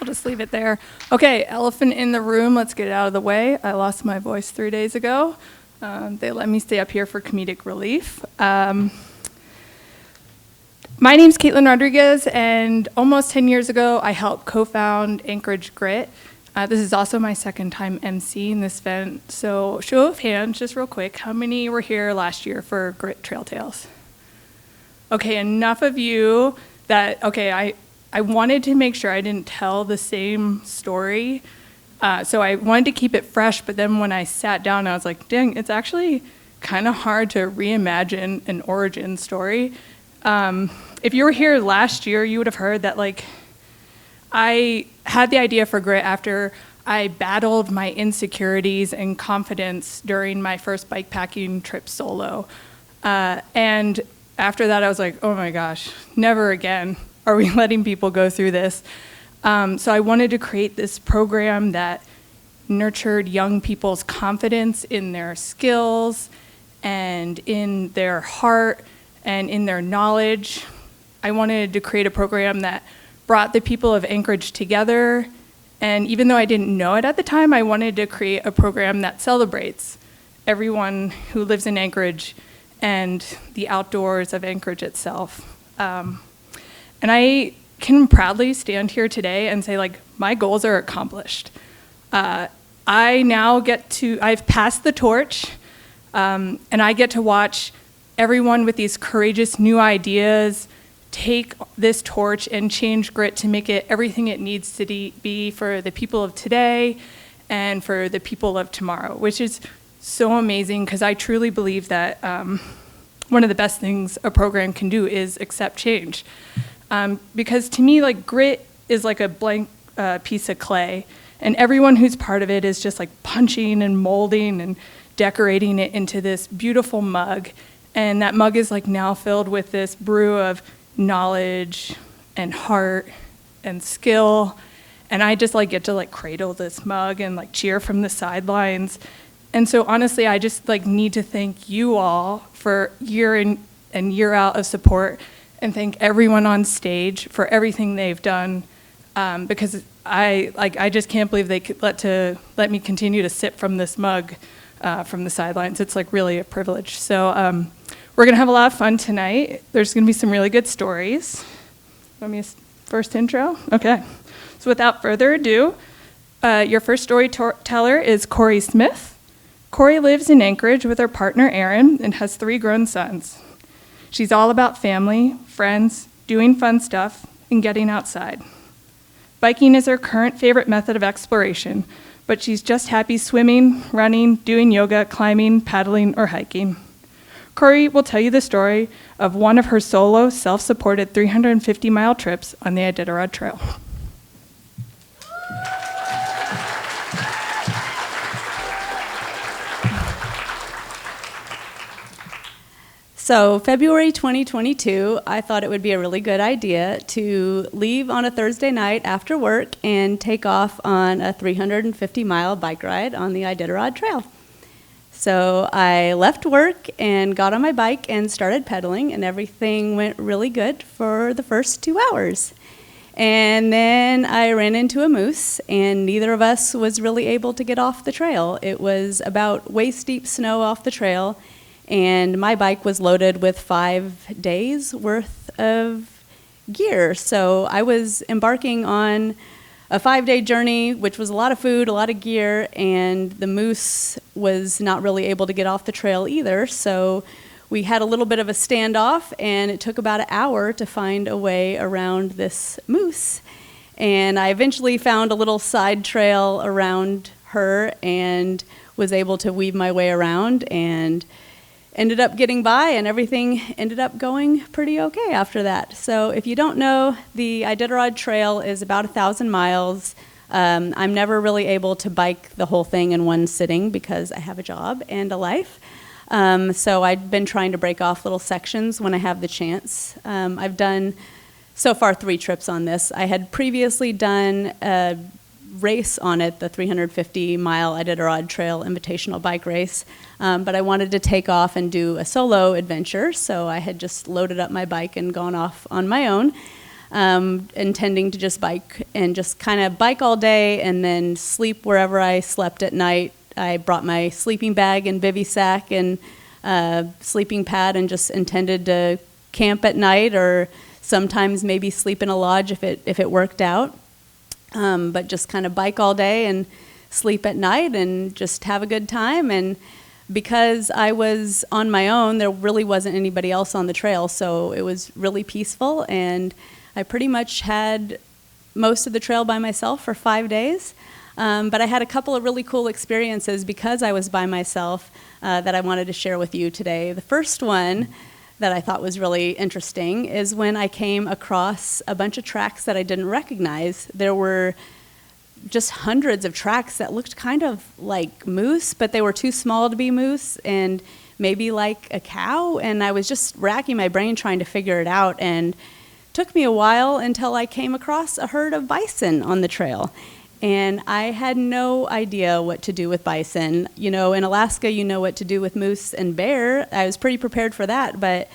I'll just leave it there. Okay, elephant in the room. Let's get it out of the way. I lost my voice 3 days ago. They let me stay up here for comedic relief. My name's Caitlin Rodriguez, and almost 10 years ago, I helped co-found Anchorage GRIT. This is also my second time emceeing this event. So show of hands, just real quick, how many were here last year for GRIT Trail Tales? Okay, enough of you that, okay, I wanted to make sure I didn't tell the same story. So I wanted to keep it fresh, but then when I sat down, I was like, dang, it's actually kind of hard to reimagine an origin story. If you were here last year, you would have heard that I had the idea for GRIT after I battled my insecurities and confidence during my first bikepacking trip solo. And after that, I was like, oh my gosh, never again are we letting people go through this. So I wanted to create this program that nurtured young people's confidence in their skills and in their heart and in their knowledge. I wanted to create a program that brought the people of Anchorage together, and even though I didn't know it at the time, I wanted to create a program that celebrates everyone who lives in Anchorage and the outdoors of Anchorage itself. And I can proudly stand here today and say, my goals are accomplished. I've passed the torch, and I get to watch everyone with these courageous new ideas take this torch and change GRIT to make it everything it needs to be for the people of today and for the people of tomorrow, which is so amazing because I truly believe that one of the best things a program can do is accept change. Because to me, GRIT is like a blank piece of clay, and everyone who's part of it is just punching and molding and decorating it into this beautiful mug. And that mug is now filled with this brew of knowledge and heart and skill. And I just get to cradle this mug and cheer from the sidelines. And so honestly, I just need to thank you all for year in and year out of support, and thank everyone on stage for everything they've done, because I just can't believe they could let me continue to sip from this mug from the sidelines. It's really a privilege. So we're gonna have a lot of fun tonight. There's gonna be some really good stories. Want me to first intro? Okay. So without further ado, your first storyteller is Corrie Smith. Corrie lives in Anchorage with her partner Aaron and has 3 grown sons. She's all about family, friends, doing fun stuff, and getting outside. Biking is her current favorite method of exploration, but she's just happy swimming, running, doing yoga, climbing, paddling, or hiking. Corrie will tell you the story of one of her solo, self-supported 350-mile trips on the Iditarod Trail. So February 2022, I thought it would be a really good idea to leave on a Thursday night after work and take off on a 350-mile bike ride on the Iditarod Trail. So I left work and got on my bike and started pedaling, and everything went really good for the first 2 hours. And then I ran into a moose, and neither of us was really able to get off the trail. It was about waist-deep snow off the trail, and my bike was loaded with 5 days worth of gear. So I was embarking on a 5-day journey, which was a lot of food, a lot of gear, and the moose was not really able to get off the trail either. So we had a little bit of a standoff, and it took about an hour to find a way around this moose. And I eventually found a little side trail around her and was able to weave my way around and ended up getting by, and everything ended up going pretty okay after that. So if you don't know, the Iditarod Trail is about 1,000 miles. I'm never really able to bike the whole thing in one sitting because I have a job and a life. So I've been trying to break off little sections when I have the chance. I've done so far 3 trips on this. I had previously done a race on it, the 350-mile Iditarod Trail Invitational Bike Race, but I wanted to take off and do a solo adventure, so I had just loaded up my bike and gone off on my own. intending to just bike and just kind of bike all day and then sleep wherever I slept at night. I brought my sleeping bag and bivy sack and sleeping pad and just intended to camp at night, or sometimes maybe sleep in a lodge if it worked out. But just kind of bike all day and sleep at night and just have a good time. And because I was on my own, there really wasn't anybody else on the trail, so it was really peaceful, and I pretty much had most of the trail by myself for 5 days. But I had a couple of really cool experiences because I was by myself that I wanted to share with you today. The first one that I thought was really interesting is when I came across a bunch of tracks that I didn't recognize. There were just hundreds of tracks that looked kind of like moose, but they were too small to be moose, and maybe like a cow. And I was just racking my brain trying to figure it out, and it took me a while until I came across a herd of bison on the trail. And I had no idea what to do with bison. You know, in Alaska, you know what to do with moose and bear. I was pretty prepared for that, but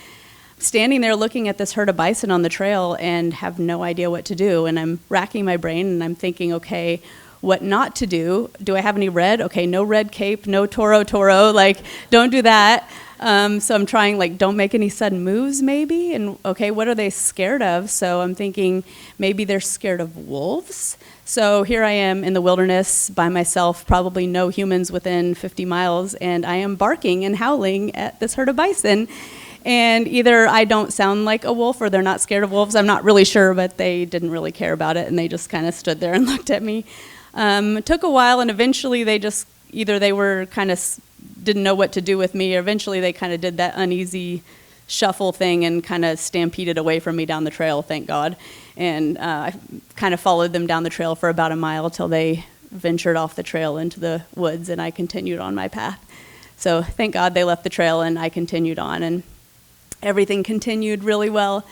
standing there looking at this herd of bison on the trail and have no idea what to do. And I'm racking my brain and I'm thinking, okay, what not to do? Do I have any red? Okay, no red cape, no toro, like, don't do that. So I'm trying, like, don't make any sudden moves maybe. And okay, what are they scared of? So I'm thinking maybe they're scared of wolves. So here I am in the wilderness by myself, probably no humans within 50 miles, and I am barking and howling at this herd of bison. And either I don't sound like a wolf or they're not scared of wolves. I'm not really sure, but they didn't really care about it, and they just kind of stood there and looked at me. It took a while, and eventually they just, either they were kind of didn't know what to do with me, or eventually they kind of did that uneasy shuffle thing and kind of stampeded away from me down the trail, thank God. And I kind of followed them down the trail for about a mile till they ventured off the trail into the woods, and I continued on my path. So thank God they left the trail and I continued on, and everything continued really well.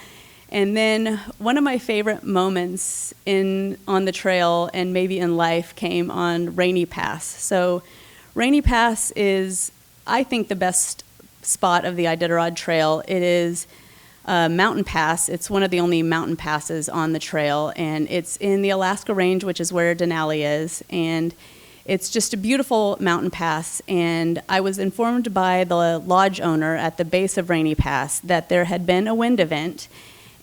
And then one of my favorite moments on the trail and maybe in life came on Rainy Pass. So Rainy Pass is, I think, the best spot of the Iditarod Trail. It is a mountain pass. It's one of the only mountain passes on the trail, and it's in the Alaska Range, which is where Denali is, and it's just a beautiful mountain pass. And I was informed by the lodge owner at the base of Rainy Pass that there had been a wind event,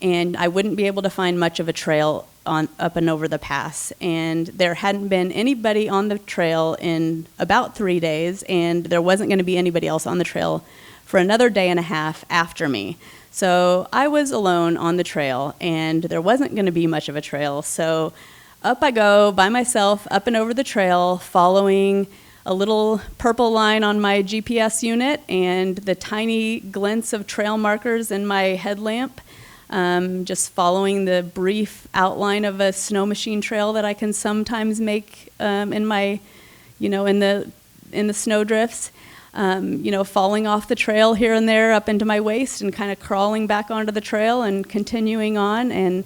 and I wouldn't be able to find much of a trail up and over the pass. And there hadn't been anybody on the trail in about 3 days, and there wasn't going to be anybody else on the trail for another day and a half after me. So I was alone on the trail, and there wasn't going to be much of a trail. So up I go by myself, up and over the trail, following a little purple line on my GPS unit and the tiny glints of trail markers in my headlamp, just following the brief outline of a snow machine trail that I can sometimes make in my, in the snow drifts. Falling off the trail here and there up into my waist and kind of crawling back onto the trail and continuing on. And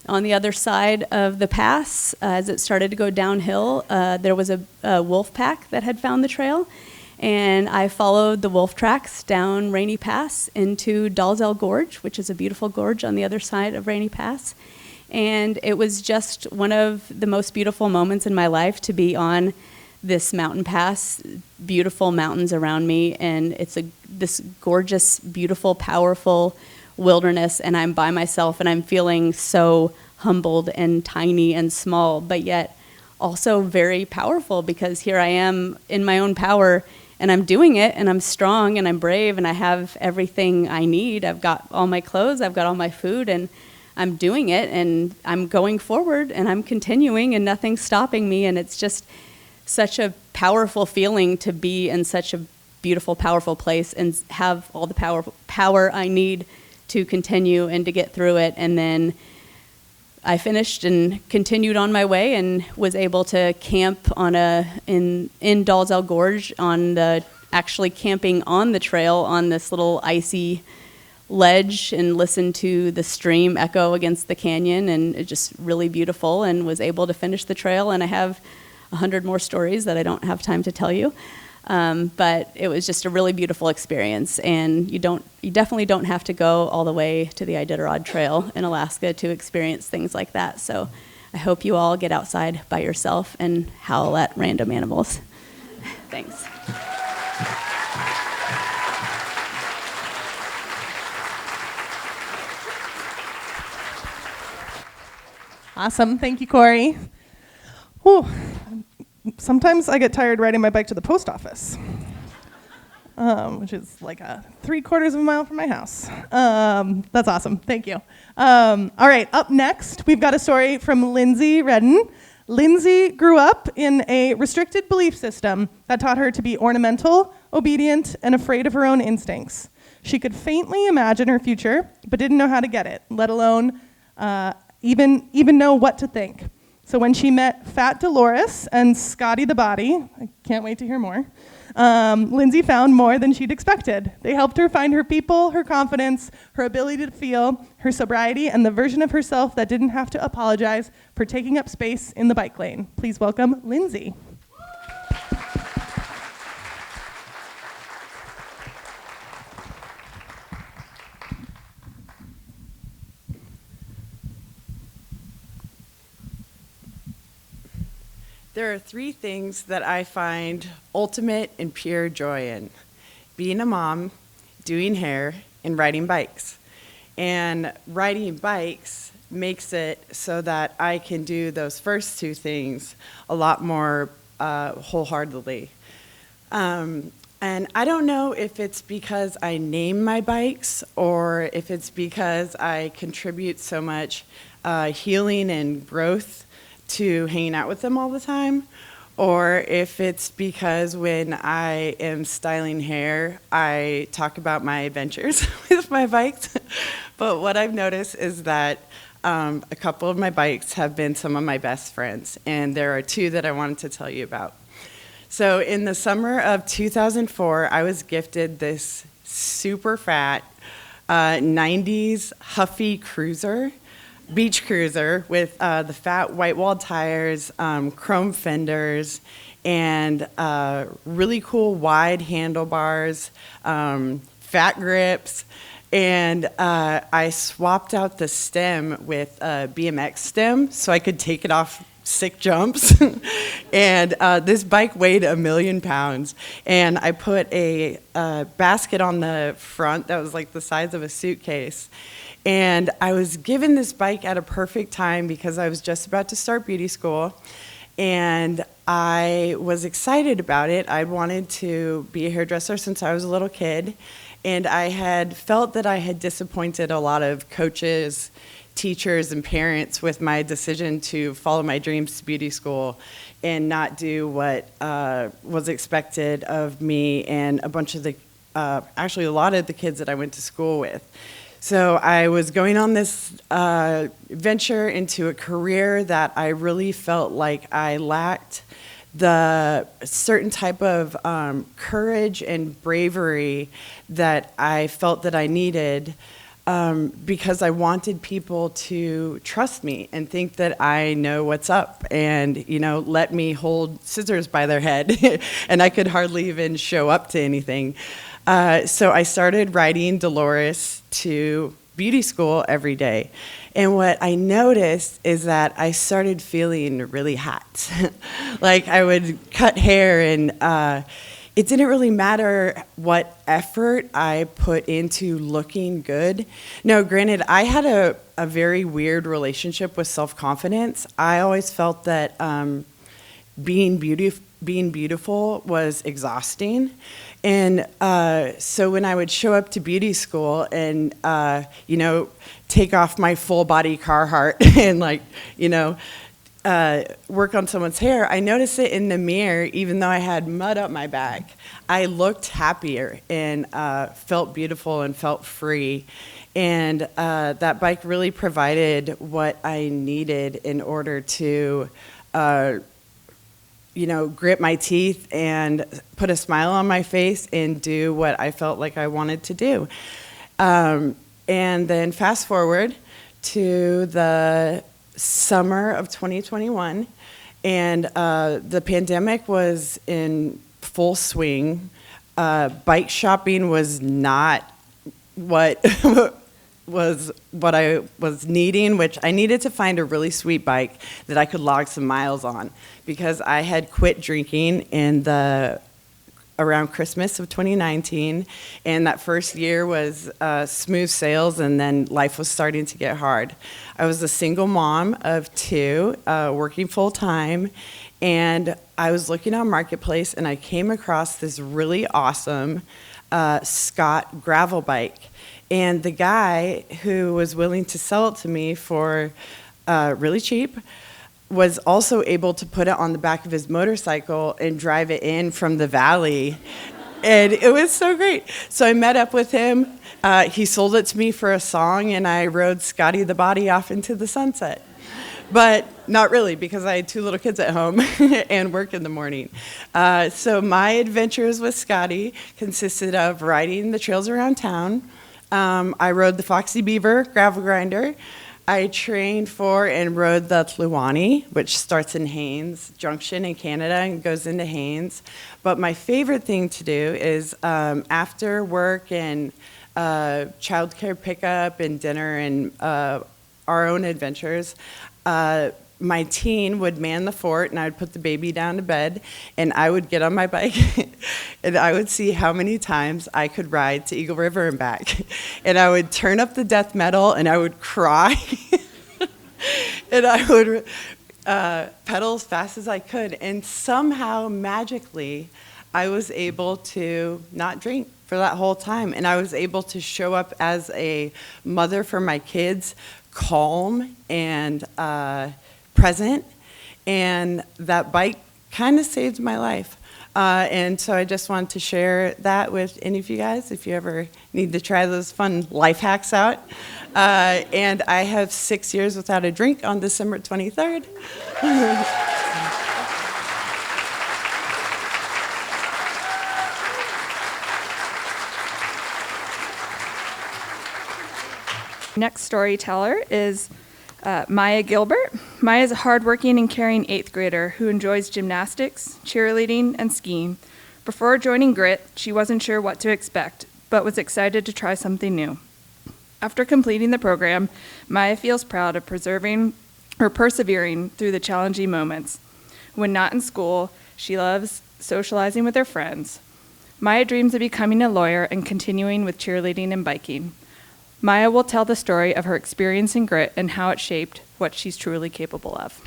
on the other side of the pass, as it started to go downhill, there was a wolf pack that had found the trail. And I followed the wolf tracks down Rainy Pass into Dalzell Gorge, which is a beautiful gorge on the other side of Rainy Pass. And it was just one of the most beautiful moments in my life to be on this mountain pass, beautiful mountains around me, and it's this gorgeous, beautiful, powerful wilderness, and I'm by myself, and I'm feeling so humbled and tiny and small, but yet also very powerful, because here I am in my own power, and I'm doing it, and I'm strong, and I'm brave, and I have everything I need. I've got all my clothes, I've got all my food, and I'm doing it, and I'm going forward, and I'm continuing, and nothing's stopping me, and it's just such a powerful feeling to be in such a beautiful, powerful place and have all the power I need to continue and to get through it. And then I finished and continued on my way and was able to camp in Dalzell Gorge actually camping on the trail on this little icy ledge and listen to the stream echo against the canyon, and it's just really beautiful, and was able to finish the trail. And I have 100 more stories that I don't have time to tell you. But it was just a really beautiful experience, and you definitely don't have to go all the way to the Iditarod Trail in Alaska to experience things like that. So I hope you all get outside by yourself and howl at random animals. Thanks. Awesome. Thank you, Corrie. Whew. Sometimes I get tired riding my bike to the post office, which is like 3/4 of a mile from my house. That's awesome. Thank you. All right, up next, we've got a story from Lindsey Redden. Lindsey grew up in a restricted belief system that taught her to be ornamental, obedient, and afraid of her own instincts. She could faintly imagine her future, but didn't know how to get it, let alone even know what to think. So when she met Fat Dolores and Scotty the Body, I can't wait to hear more, Lindsey found more than she'd expected. They helped her find her people, her confidence, her ability to feel, her sobriety, and the version of herself that didn't have to apologize for taking up space in the bike lane. Please welcome Lindsey. There are 3 things that I find ultimate and pure joy in: being a mom, doing hair, and riding bikes. And riding bikes makes it so that I can do those first 2 things a lot more wholeheartedly. And I don't know if it's because I name my bikes or if it's because I contribute so much healing and growth to hanging out with them all the time, or if it's because when I am styling hair, I talk about my adventures with my bikes. But what I've noticed is that a couple of my bikes have been some of my best friends, and there are 2 that I wanted to tell you about. So in the summer of 2004, I was gifted this super fat 90s Huffy cruiser, beach cruiser with the fat white wall tires, chrome fenders, and really cool wide handlebars, fat grips. And I swapped out the stem with a BMX stem so I could take it off sick jumps. And this bike weighed 1,000,000 pounds. And I put a basket on the front that was like the size of a suitcase. And I was given this bike at a perfect time because I was just about to start beauty school, and I was excited about it. I wanted to be a hairdresser since I was a little kid, and I had felt that I had disappointed a lot of coaches, teachers, and parents with my decision to follow my dreams to beauty school and not do what was expected of me and a bunch of the, actually a lot of the kids that I went to school with. So I was going on this venture into a career that I really felt like I lacked the certain type of courage and bravery that I felt that I needed because I wanted people to trust me and think that I know what's up and, you know, let me hold scissors by their head and I could hardly even show up to anything. So I started riding Dolores to beauty school every day. And what I noticed is that I started feeling really hot. Like I would cut hair and it didn't really matter what effort I put into looking good. No, granted, I had a very weird relationship with self-confidence. I always felt that being beautiful was exhausting. And so when I would show up to beauty school and, you know, take off my full body Carhartt and like, you know, work on someone's hair, I noticed it in the mirror, even though I had mud up my back. I looked happier and felt beautiful and felt free. And that bike really provided what I needed in order to you know, grit my teeth and put a smile on my face and do what I felt like I wanted to do. And then fast forward to the summer of 2021, and the pandemic was in full swing. Bike shopping was not what was what I was needing, which I needed to find a really sweet bike that I could log some miles on, because I had quit drinking around Christmas of 2019, and that first year was smooth sailing, and then life was starting to get hard. I was a single mom of 2, working full time, and I was looking on Marketplace, and I came across this really awesome Scott gravel bike. And the guy who was willing to sell it to me for really cheap was also able to put it on the back of his motorcycle and drive it in from the valley. And it was so great. So I met up with him. He sold it to me for a song, and I rode Scotty the Body off into the sunset. But not really, because I had 2 little kids at home and work in the morning. So my adventures with Scotty consisted of riding the trails around town. I rode the Foxy Beaver gravel grinder. I trained for and rode the Tluwani, which starts in Haines Junction in Canada and goes into Haines. But my favorite thing to do is after work and childcare pickup and dinner and our own adventures, my teen would man the fort, and I would put the baby down to bed, and I would get on my bike, and I would see how many times I could ride to Eagle River and back. And I would turn up the death metal, and I would cry, and I would pedal as fast as I could. And somehow, magically, I was able to not drink for that whole time, and I was able to show up as a mother for my kids, calm and present, and that bike kind of saved my life. And so I just wanted to share that with any of you guys if you ever need to try those fun life hacks out. And I have 6 years without a drink on December 23rd. Next storyteller is Maya Gilbert. Maya is a hardworking and caring 8th grader who enjoys gymnastics, cheerleading, and skiing. Before joining GRIT, she wasn't sure what to expect, but was excited to try something new. After completing the program, Maya feels proud of persevering through the challenging moments. When not in school, she loves socializing with her friends. Maya dreams of becoming a lawyer and continuing with cheerleading and biking. Maya will tell the story of her experience in GRIT and how it shaped what she's truly capable of.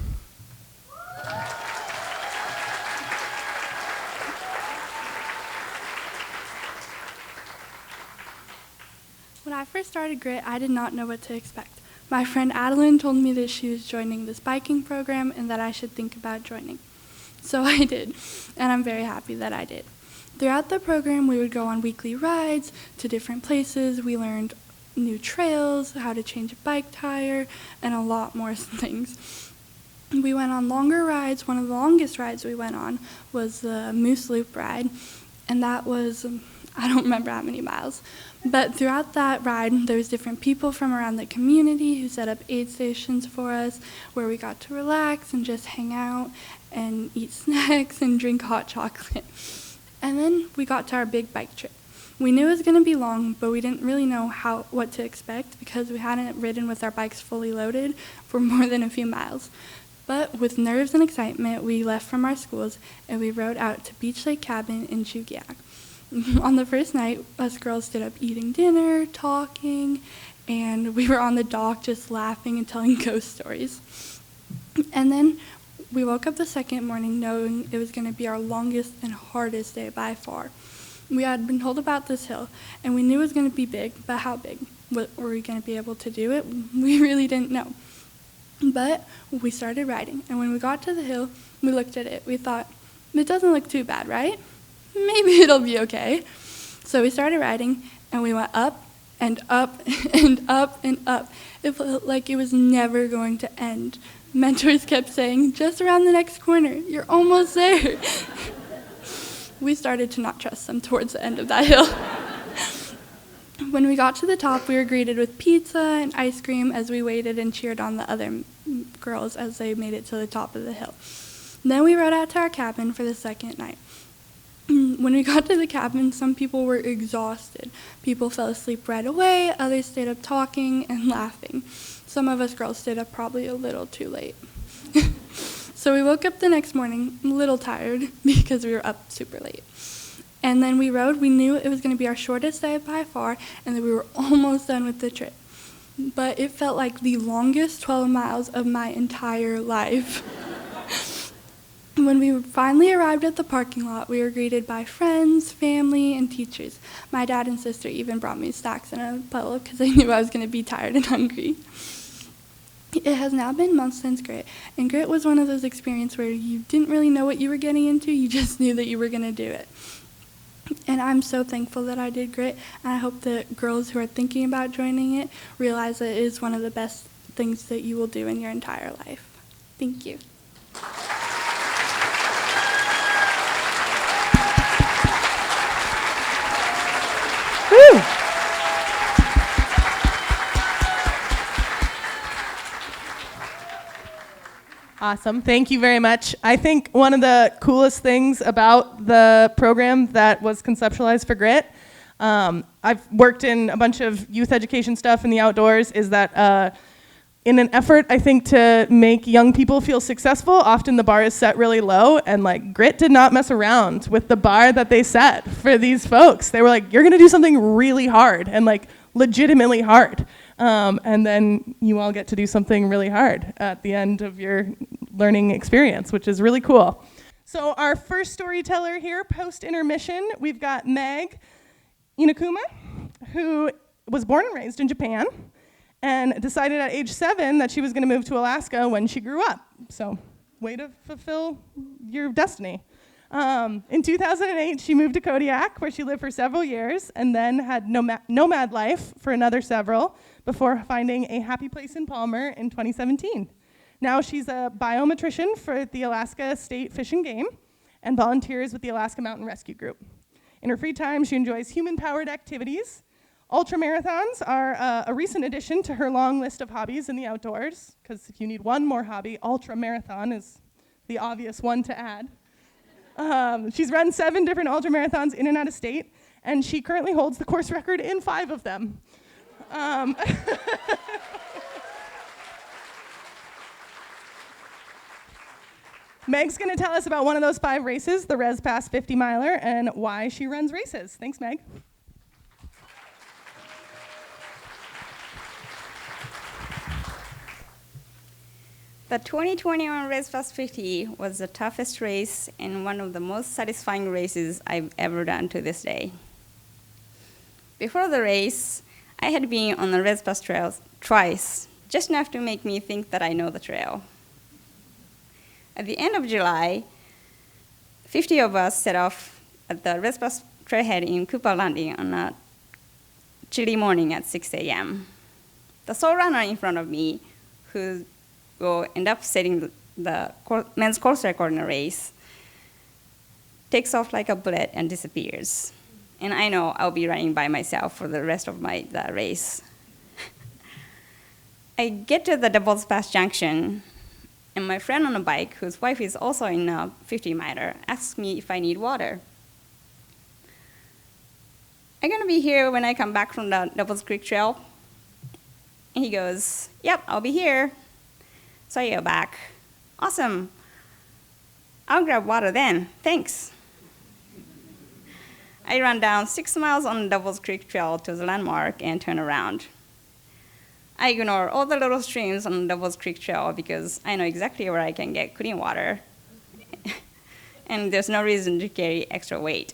When I first started GRIT, I did not know what to expect. My friend Adeline told me that she was joining this biking program and that I should think about joining. So I did, and I'm very happy that I did. Throughout the program, we would go on weekly rides to different places. We learned new trails, how to change a bike tire, and a lot more things. We went on longer rides. One of the longest rides we went on was the Moose Loop ride, and that was, I don't remember how many miles. But throughout that ride, there was different people from around the community who set up aid stations for us, where we got to relax and just hang out and eat snacks and drink hot chocolate. And then we got to our big bike trip. We knew it was going to be long, but we didn't really know what to expect because we hadn't ridden with our bikes fully loaded for more than a few miles. But with nerves and excitement, we left from our schools and we rode out to Beach Lake Cabin in Chugiak. On the first night, us girls stood up eating dinner, talking, and we were on the dock just laughing and telling ghost stories. And then we woke up the second morning knowing it was going to be our longest and hardest day by far. We had been told about this hill, and we knew it was going to be big, but how big? Were we going to be able to do it? We really didn't know. But we started riding, and when we got to the hill, we looked at it. We thought, it doesn't look too bad, right? Maybe it'll be okay. So we started riding, and we went up and up and up and up. It felt like it was never going to end. Mentors kept saying, just around the next corner, you're almost there. We started to not trust them towards the end of that hill. When we got to the top, we were greeted with pizza and ice cream as we waited and cheered on the other girls as they made it to the top of the hill. Then we rode out to our cabin for the second night. When we got to the cabin, some people were exhausted. People fell asleep right away, others stayed up talking and laughing. Some of us girls stayed up probably a little too late. So we woke up the next morning a little tired because we were up super late. And then we rode. We knew it was going to be our shortest day by far and that we were almost done with the trip. But it felt like the longest 12 miles of my entire life. When we finally arrived at the parking lot, we were greeted by friends, family, and teachers. My dad and sister even brought me snacks and a pillow because they knew I was going to be tired and hungry. It has now been months since GRIT, and GRIT was one of those experiences where you didn't really know what you were getting into, you just knew that you were going to do it. And I'm so thankful that I did GRIT, and I hope that girls who are thinking about joining it realize that it is one of the best things that you will do in your entire life. Thank you. Woo! Awesome. Thank you very much. I think one of the coolest things about the program that was conceptualized for GRIT, I've worked in a bunch of youth education stuff in the outdoors, is that in an effort, I think, to make young people feel successful, often the bar is set really low, and like GRIT did not mess around with the bar that they set for these folks. They were like, you're gonna do something really hard and like legitimately hard. And then you all get to do something really hard at the end of your learning experience, which is really cool. So our first storyteller here, post-intermission, we've got Meg Inokuma, who was born and raised in Japan and decided at age 7 that she was going to move to Alaska when she grew up. So way to fulfill your destiny. In 2008, she moved to Kodiak, where she lived for several years, and then had nomad life for another several, before finding a happy place in Palmer in 2017. Now she's a biometrician for the Alaska State Fish and Game and volunteers with the Alaska Mountain Rescue Group. In her free time, she enjoys human-powered activities. Ultramarathons are a recent addition to her long list of hobbies in the outdoors, because if you need one more hobby, ultramarathon is the obvious one to add. She's run 7 different ultramarathons in and out of state, and she currently holds the course record in 5 of them. Meg's going to tell us about one of those 5 races, the Res Pass 50 miler, and why she runs races. Thanks, Meg. The 2021 Res Pass 50 was the toughest race and one of the most satisfying races I've ever done to this day. Before the race, I had been on the Res Pass trails twice, just enough to make me think that I know the trail. At the end of July, 50 of us set off at the Res Pass trailhead in Cooper Landing on a chilly morning at 6 a.m. The sole runner in front of me, who will end up setting the men's course record in a race, takes off like a bullet and disappears. And I know I'll be running by myself for the rest of the race. I get to the Devil's Pass Junction, and my friend on a bike, whose wife is also in a 50-miler, asks me if I need water. I'm gonna be here when I come back from the Devil's Creek Trail. And he goes, yep, I'll be here. So I yell back, awesome. I'll grab water then, thanks. I run down 6 miles on the Devil's Creek Trail to the landmark and turn around. I ignore all the little streams on the Devil's Creek Trail because I know exactly where I can get clean water. And there's no reason to carry extra weight.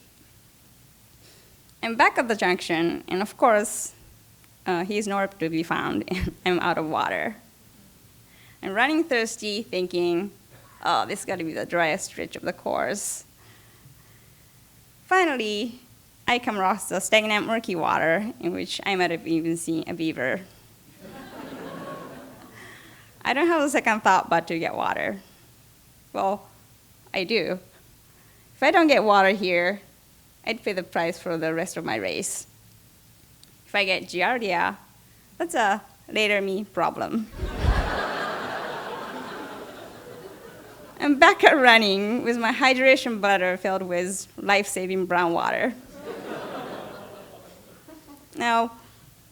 I'm back at the junction, and of course, he's nowhere to be found, and I'm out of water. I'm running thirsty, thinking, oh, this got to be the driest stretch of the course. Finally, I come across the stagnant, murky water, in which I might have even seen a beaver. I don't have a second thought but to get water. Well, I do. If I don't get water here, I'd pay the price for the rest of my race. If I get giardia, that's a later me problem. I'm back at running with my hydration bladder filled with life-saving brown water. Now,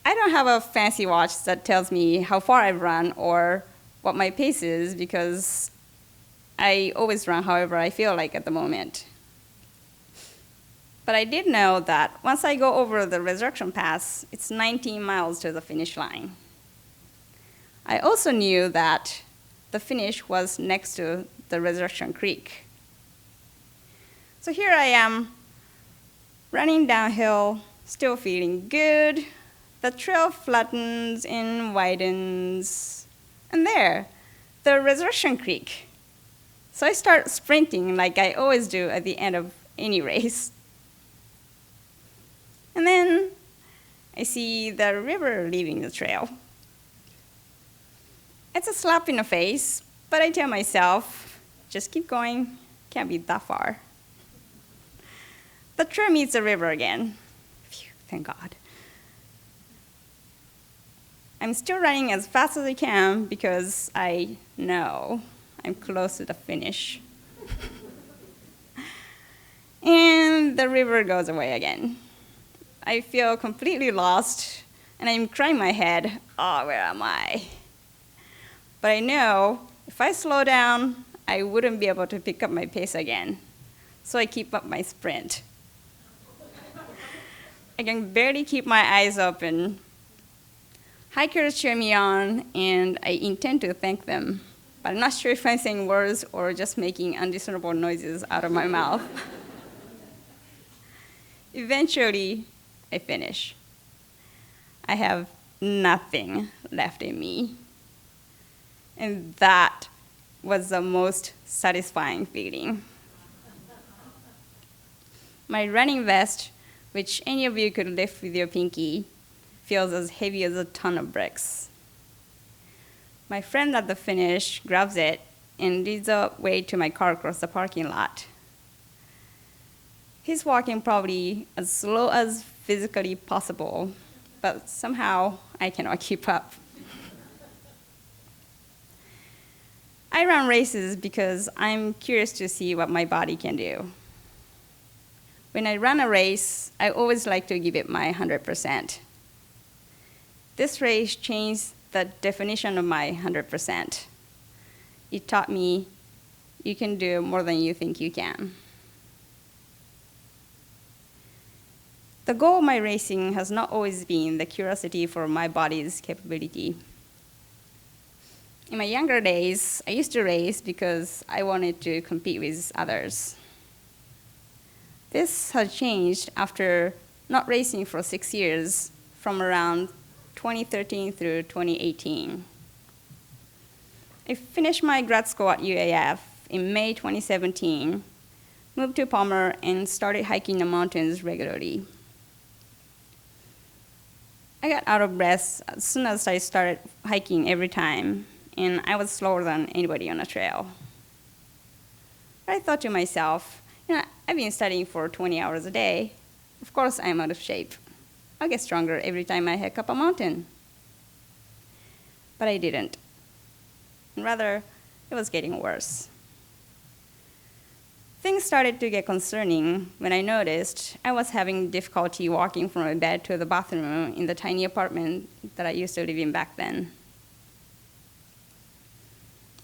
I don't have a fancy watch that tells me how far I've run or what my pace is because I always run however I feel like at the moment. But I did know that once I go over the Resurrection Pass, it's 19 miles to the finish line. I also knew that the finish was next to the Resurrection Creek. So here I am, running downhill, still feeling good. The trail flattens and widens. And there, the Resurrection Creek. So I start sprinting like I always do at the end of any race. And then I see the river leaving the trail. It's a slap in the face, but I tell myself, just keep going, can't be that far. The trail meets the river again. Phew, thank God. I'm still running as fast as I can because I know I'm close to the finish. And the river goes away again. I feel completely lost, and I'm crying my head, oh, where am I? But I know if I slow down, I wouldn't be able to pick up my pace again. So I keep up my sprint. I can barely keep my eyes open. Hikers cheer me on, and I intend to thank them. But I'm not sure if I'm saying words or just making undiscernible noises out of my mouth. Eventually, I finish. I have nothing left in me. And that was the most satisfying feeling. My running vest, which any of you could lift with your pinky, feels as heavy as a ton of bricks. My friend at the finish grabs it and leads the way to my car across the parking lot. He's walking probably as slow as physically possible, but somehow I cannot keep up. I run races because I'm curious to see what my body can do. When I run a race, I always like to give it my 100%. This race changed the definition of my 100%. It taught me you can do more than you think you can. The goal of my racing has not always been the curiosity for my body's capability. In my younger days, I used to race because I wanted to compete with others. This has changed after not racing for 6 years, from around 2013 through 2018. I finished my grad school at UAF in May 2017, moved to Palmer, and started hiking the mountains regularly. I got out of breath as soon as I started hiking every time, and I was slower than anybody on a trail. But I thought to myself, I've been studying for 20 hours a day. Of course I'm out of shape. I'll get stronger every time I hike up a mountain. But I didn't. And rather, it was getting worse. Things started to get concerning when I noticed I was having difficulty walking from my bed to the bathroom in the tiny apartment that I used to live in back then.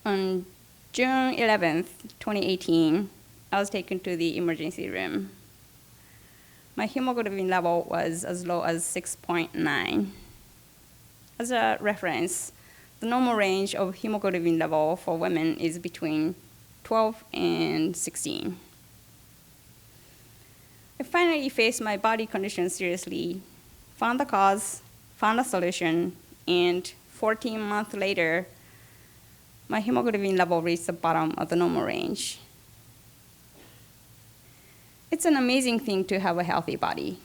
On June 11th, 2018, I was taken to the emergency room. My hemoglobin level was as low as 6.9. As a reference, the normal range of hemoglobin level for women is between 12 and 16. I finally faced my body condition seriously, found the cause, found a solution, and 14 months later, my hemoglobin level reached the bottom of the normal range. It's an amazing thing to have a healthy body.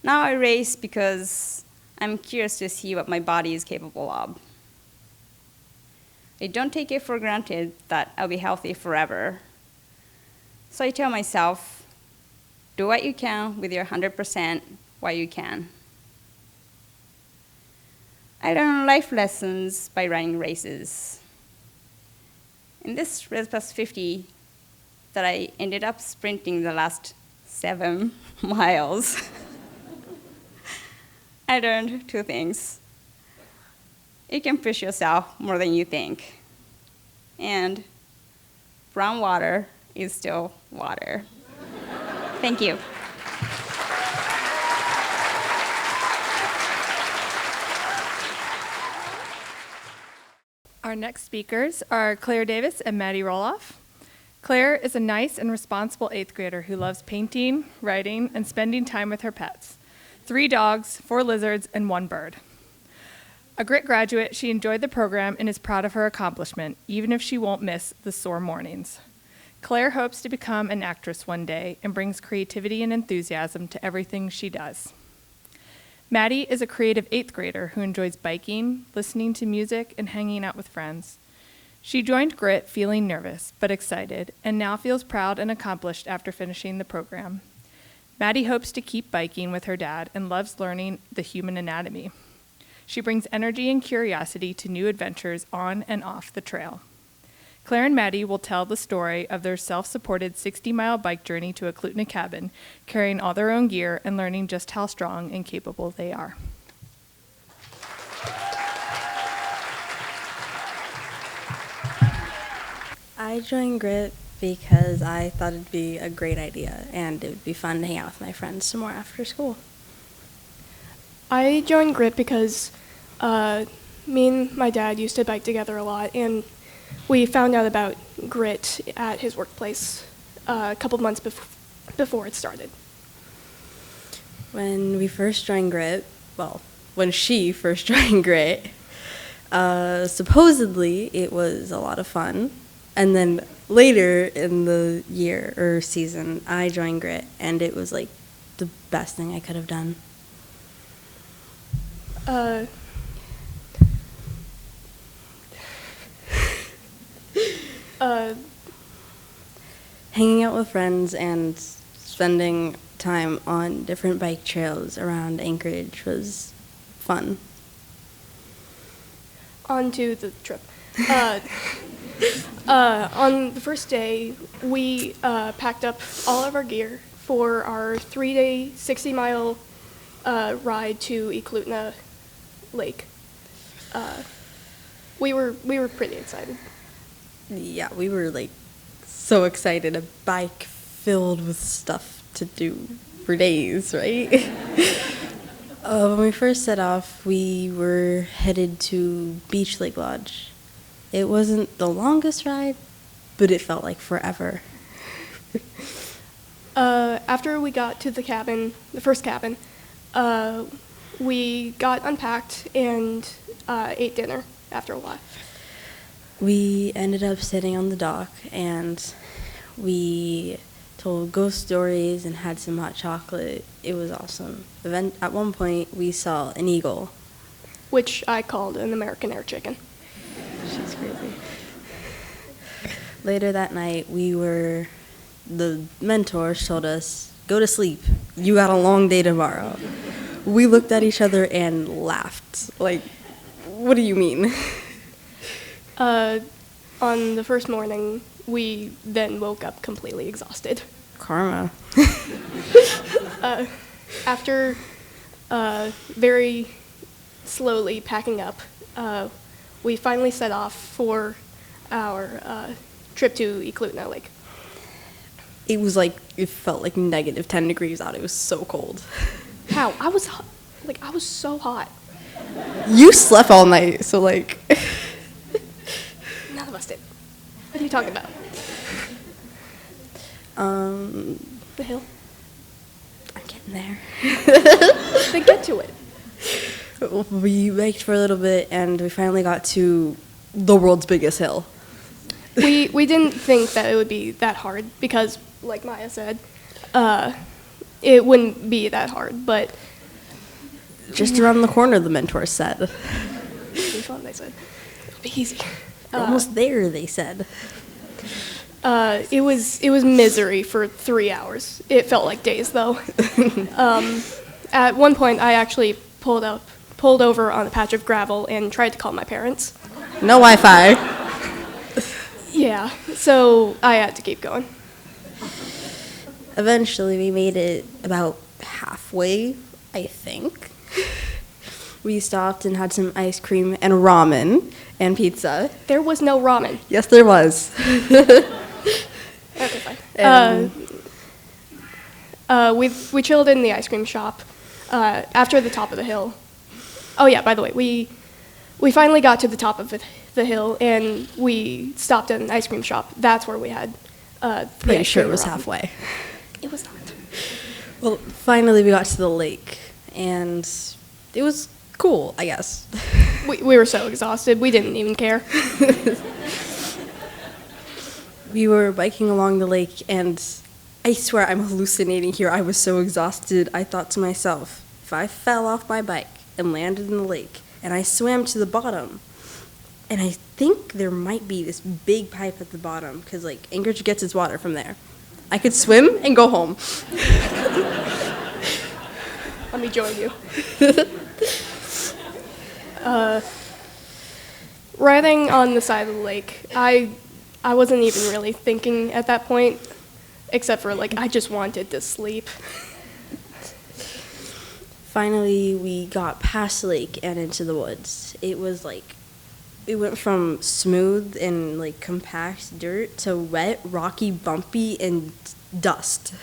Now I race because I'm curious to see what my body is capable of. I don't take it for granted that I'll be healthy forever. So I tell myself, do what you can with your 100% while you can. I learn life lessons by running races. In this Race Plus 50 that I ended up sprinting the last 7 miles, I learned 2 things. You can push yourself more than you think. And brown water is still water. Thank you. Our next speakers are Claire Davis and Maddy Rohloff. Claire is a nice and responsible 8th grader who loves painting, writing, and spending time with her pets. 3 dogs, 4 lizards, and 1 bird. A GRIT graduate, she enjoyed the program and is proud of her accomplishment, even if she won't miss the sore mornings. Claire hopes to become an actress one day and brings creativity and enthusiasm to everything she does. Maddy is a creative 8th grader who enjoys biking, listening to music, and hanging out with friends. She joined GRIT feeling nervous but excited, and now feels proud and accomplished after finishing the program. Maddy hopes to keep biking with her dad and loves learning the human anatomy. She brings energy and curiosity to new adventures on and off the trail. Claire and Maddy will tell the story of their self-supported 60-mile bike journey to a Eklutna cabin, carrying all their own gear and learning just how strong and capable they are. I joined GRIT because I thought it'd be a great idea and it would be fun to hang out with my friends some more after school. I joined GRIT because me and my dad used to bike together a lot, and we found out about GRIT at his workplace a couple months before it started. When we first joined GRIT, when she first joined GRIT, supposedly it was a lot of fun. And then later in the year or season, I joined GRIT, and it was like the best thing I could have done. Hanging out with friends and spending time on different bike trails around Anchorage was fun. On to the trip. On the first day, we packed up all of our gear for our 3-day, 60-mile ride to Eklutna Lake. We were pretty excited. Yeah, we were like so excited. A bike filled with stuff to do for days, right? When we first set off, we were headed to Beach Lake Lodge. It wasn't the longest ride, but it felt like forever. After we got to the cabin, the first cabin, we got unpacked and ate dinner after a while. We ended up sitting on the dock, and we told ghost stories and had some hot chocolate. It was awesome. At one point, we saw an eagle. Which I called an American air chicken. She's crazy. Later that night, the mentors told us, go to sleep. You got a long day tomorrow. We looked at each other and laughed. Like, what do you mean? On the first morning, we then woke up completely exhausted. Karma. After very slowly packing up, we finally set off for our trip to Eklutna Lake. It felt like negative 10 degrees out. It was so cold. How? I was so hot. You slept all night, so like... None of us did. What are you talking about? The hill? I'm getting there. Then get to it. We biked for a little bit, and we finally got to the world's biggest hill. We didn't think that it would be that hard because, like Maya said, it wouldn't be that hard, but... Just around the corner, the mentor said. It'll be fun, they said. It'll be easy. Almost there, they said. It was misery for 3 hours. It felt like days, though. At one point, I actually pulled over on a patch of gravel and tried to call my parents. No Wi-Fi. Yeah, so I had to keep going. Eventually, we made it about halfway, I think. We stopped and had some ice cream and ramen and pizza. There was no ramen. Yes, there was. Okay, fine. We chilled in the ice cream shop after the top of the hill. Oh yeah, by the way, we finally got to the top of the hill and we stopped at an ice cream shop. That's where we had. Pretty sure it was halfway. It was not. Well, finally we got to the lake, and it was cool, I guess. We were so exhausted, we didn't even care. We were biking along the lake, and I swear I'm hallucinating here. I was so exhausted, I thought to myself, if I fell off my bike and landed in the lake, and I swam to the bottom, and I think there might be this big pipe at the bottom, because like Anchorage gets its water from there. I could swim and go home. Let me join you. Riding on the side of the lake, I wasn't even really thinking at that point, except for like I just wanted to sleep. Finally, we got past the lake and into the woods. It was like, it went from smooth and like compact dirt to wet, rocky, bumpy, and dust.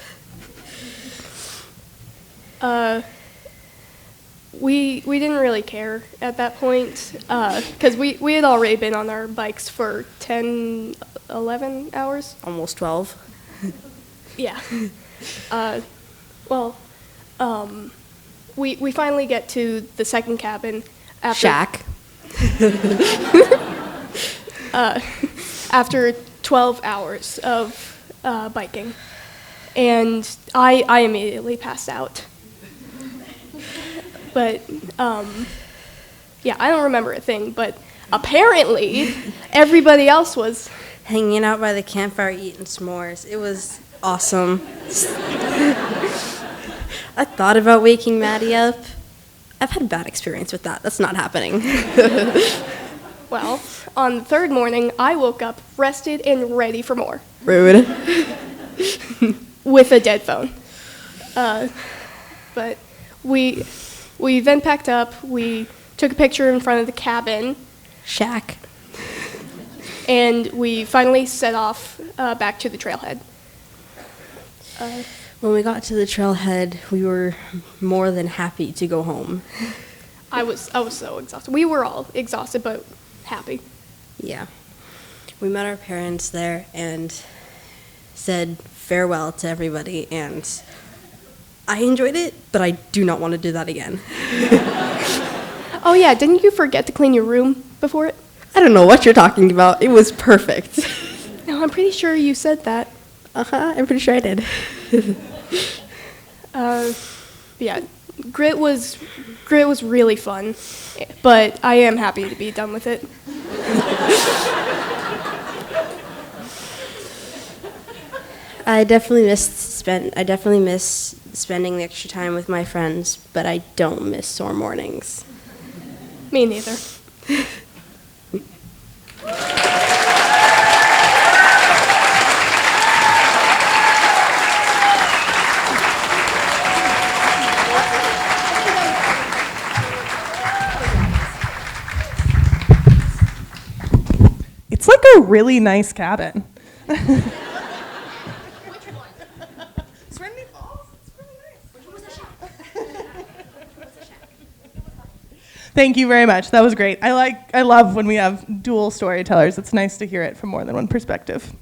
We didn't really care at that point because we had already been on our bikes for 10, 11 hours. Almost 12. Yeah. We finally get to the second cabin after Shack. after 12 hours of biking, and I immediately passed out. But yeah, I don't remember a thing. But apparently, everybody else was Hanging out by the campfire eating s'mores. It was awesome. I thought about waking Maddy up. I've had a bad experience with that. That's not happening. Well, on the third morning, I woke up rested and ready for more. Rude. With a dead phone. But we then packed up. We took a picture in front of the cabin. Shack. And we finally set off back to the trailhead. When we got to the trailhead, we were more than happy to go home. I was so exhausted. We were all exhausted, but happy. Yeah. We met our parents there and said farewell to everybody, and I enjoyed it, but I do not want to do that again. Oh yeah, didn't you forget to clean your room before it? I don't know what you're talking about. It was perfect. No, I'm pretty sure you said that. I'm pretty sure I did. Yeah, Grit was really fun, but I am happy to be done with it. I definitely miss spending the extra time with my friends, but I don't miss sore mornings. Me neither. It's like a really nice cabin. Thank you very much. That was great. I love when we have dual storytellers. It's nice to hear it from more than one perspective.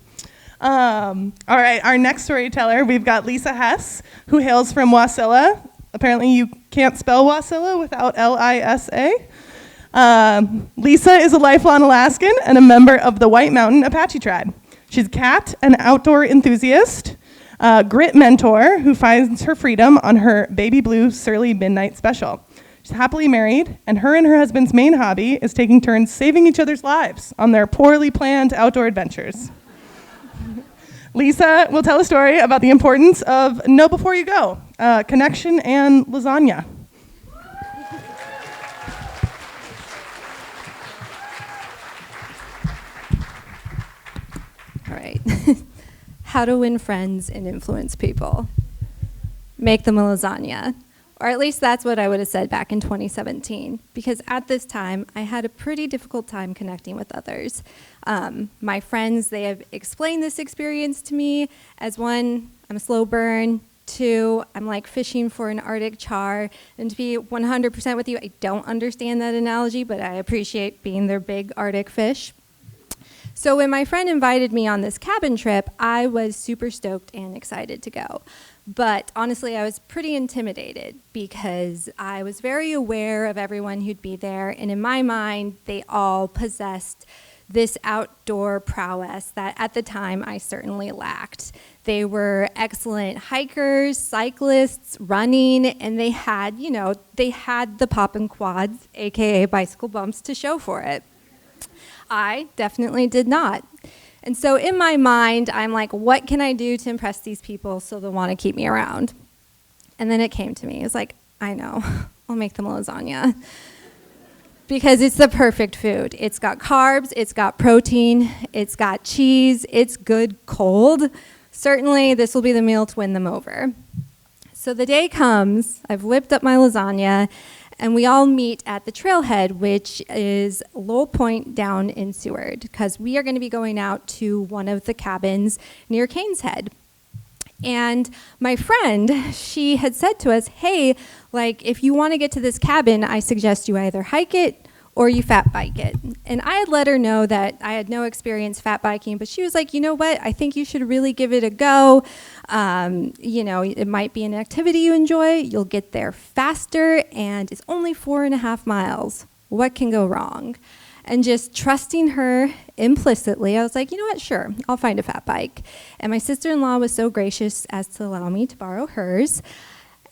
All right, our next storyteller, we've got Lisa Hess, who hails from Wasilla. Apparently you can't spell Wasilla without Lisa. Lisa is a lifelong Alaskan and a member of the White Mountain Apache tribe. She's a cat, an outdoor enthusiast, a grit mentor who finds her freedom on her Baby Blue Surly Midnight Special. She's happily married, and her husband's main hobby is taking turns saving each other's lives on their poorly planned outdoor adventures. Lisa will tell a story about the importance of know before you go, connection, and lasagna. All right. How to win friends and influence people. Make them a lasagna. Or at least that's what I would have said back in 2017, because at this time, I had a pretty difficult time connecting with others. My friends, they have explained this experience to me as one, I'm a slow burn, two, I'm like fishing for an Arctic char, and to be 100% with you, I don't understand that analogy, but I appreciate being their big Arctic fish. So when my friend invited me on this cabin trip, I was super stoked and excited to go. But honestly, I was pretty intimidated because I was very aware of everyone who'd be there. And in my mind, they all possessed this outdoor prowess that at the time I certainly lacked. They were excellent hikers, cyclists, running, and they had, they had the poppin' quads, AKA bicycle bumps, to show for it. I definitely did not. And so in my mind, I'm like, what can I do to impress these people so they'll want to keep me around? And then it came to me. It's like, I know, I'll make them a lasagna. Because it's the perfect food. It's got carbs, it's got protein, it's got cheese, it's good cold. Certainly, this will be the meal to win them over. So the day comes, I've whipped up my lasagna, and we all meet at the trailhead, which is Lowell Point down in Seward, because we are going to be going out to one of the cabins near Canes Head. And my friend, she had said to us, hey, if you want to get to this cabin, I suggest you either hike it or you fat bike it. And I had let her know that I had no experience fat biking, but she was like, you know what, I think you should really give it a go. It might be an activity you enjoy. You'll get there faster, and it's only 4.5 miles. What can go wrong? And just trusting her implicitly, I was like, you know what, sure, I'll find a fat bike. And my sister-in-law was so gracious as to allow me to borrow hers.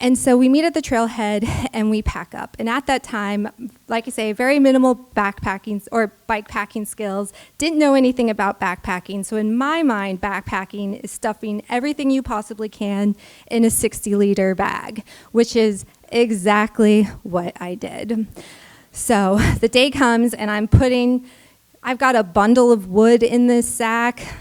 And so we meet at the trailhead and we pack up. And at that time, like I say, very minimal backpacking or bike packing skills. Didn't know anything about backpacking. So in my mind, backpacking is stuffing everything you possibly can in a 60-liter bag, which is exactly what I did. So the day comes and I've got a bundle of wood in this sack.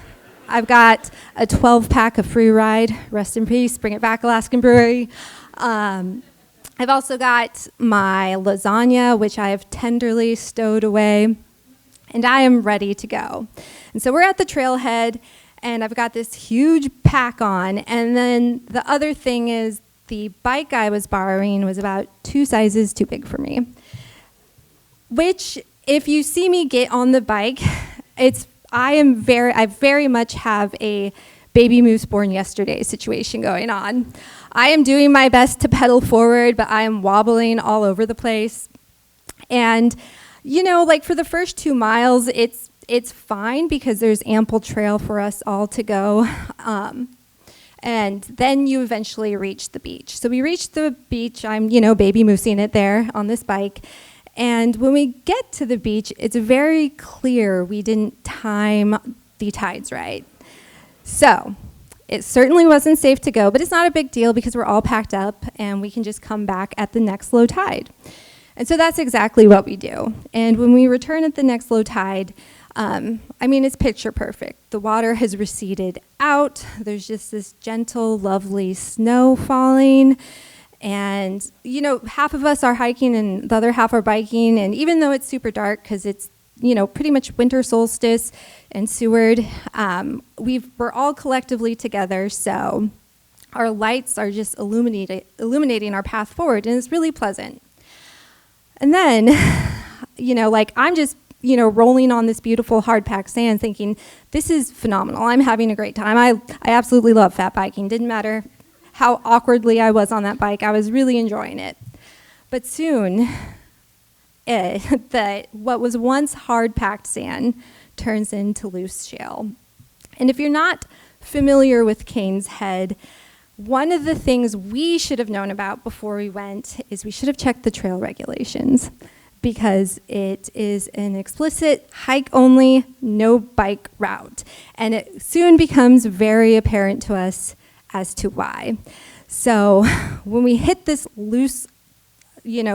I've got a 12-pack of Free Ride, rest in peace, bring it back, Alaskan Brewery. I've also got my lasagna, which I have tenderly stowed away, and I am ready to go. And so we're at the trailhead, and I've got this huge pack on, and then the other thing is the bike I was borrowing was about 2 sizes too big for me, which if you see me get on the bike, I very much have a baby moose born yesterday situation going on. I am doing my best to pedal forward, but I am wobbling all over the place. And, for the first 2 miles, it's fine because there's ample trail for us all to go. And then you eventually reach the beach. So we reach the beach. I'm, baby moosing it there on this bike. And when we get to the beach, it's very clear we didn't time the tides right. So it certainly wasn't safe to go, but it's not a big deal because we're all packed up and we can just come back at the next low tide. And so that's exactly what we do. And when we return at the next low tide, it's picture perfect. The water has receded out. There's just this gentle, lovely snow falling. And, half of us are hiking and the other half are biking. And even though it's super dark because it's, pretty much winter solstice in Seward, we're all collectively together. So our lights are just illuminating our path forward. And it's really pleasant. And then, I'm just, rolling on this beautiful hard-packed sand thinking, this is phenomenal. I'm having a great time. I absolutely love fat biking. Didn't matter how awkwardly I was on that bike. I was really enjoying it. But soon, what was once hard-packed sand turns into loose shale. And if you're not familiar with Canes Head, one of the things we should have known about before we went is we should have checked the trail regulations, because it is an explicit hike-only, no bike route. And it soon becomes very apparent to us as to why. So when we hit this loose,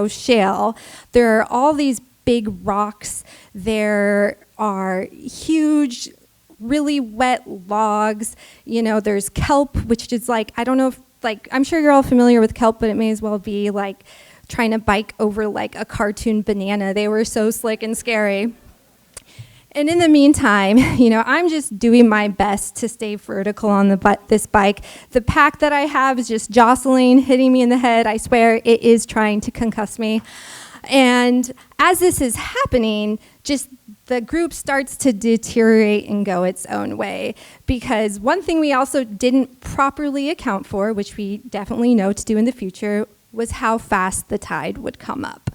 shale, there are all these big rocks. There are huge, really wet logs. You know, there's kelp, which is like, I don't know if, like, I'm sure you're all familiar with kelp, but it may as well be like trying to bike over like a cartoon banana. They were so slick and scary. And in the meantime, you know, I'm just doing my best to stay vertical on this bike. The pack that I have is just jostling, hitting me in the head. I swear it is trying to concuss me. And as this is happening, just the group starts to deteriorate and go its own way. Because one thing we also didn't properly account for, which we definitely know to do in the future, was how fast the tide would come up.